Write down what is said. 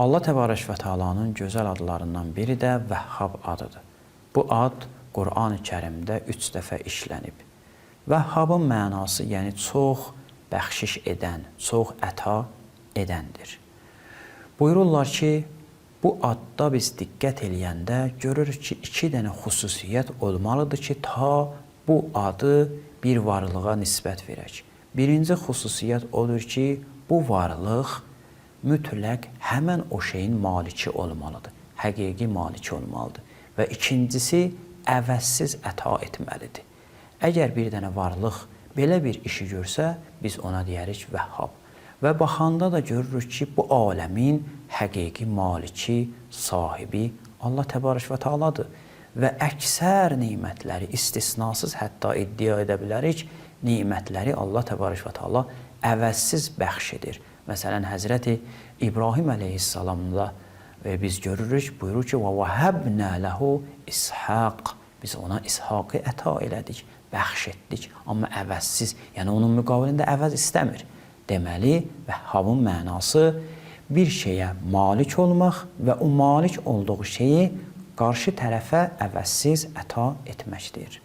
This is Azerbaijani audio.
Allah Təbarək və Teala'nın gözəl adlarından biri də Vəhhab adıdır. Bu ad Qur'an-ı Kərimdə 3 dəfə işlənib. Vəhhabın mənası, yəni çox bəxşiş edən, çox əta edəndir. Buyururlar ki, bu adda biz diqqət eləyəndə görürük ki, 2 dənə xüsusiyyət olmalıdır ki, ta bu adı bir varlığa nisbət verək. Birinci xüsusiyyət odur ki, bu varlıq mütləq həmən o şeyin maliki olmalıdır, həqiqi maliki olmalıdır. Və ikincisi, əvəzsiz əta etməlidir. Əgər bir dənə varlıq belə bir işi görsə, biz ona deyərik Vəhhab. Və baxanda da görürük ki, bu aləmin həqiqi maliki, sahibi Allah Təbarək və Teala'dır. Və əksər nimətləri, istisnasız hətta iddia edə bilərik, nimətləri Allah Təbarək və Teala əvəzsiz bəxş edir. Məsələn, Həzrəti İbrahim əleyhissalamda biz görürük, buyurur ki, وَوَهَبْنَا لَهُ İshaq. Biz ona İshaqı əta elədik, bəxş etdik, amma əvəzsiz, yəni onun müqabilində əvəz istəmir. Deməli, Vəhhabın mənası bir şeyə malik olmaq və o malik olduğu şeyi qarşı tərəfə əvəzsiz əta etməkdir.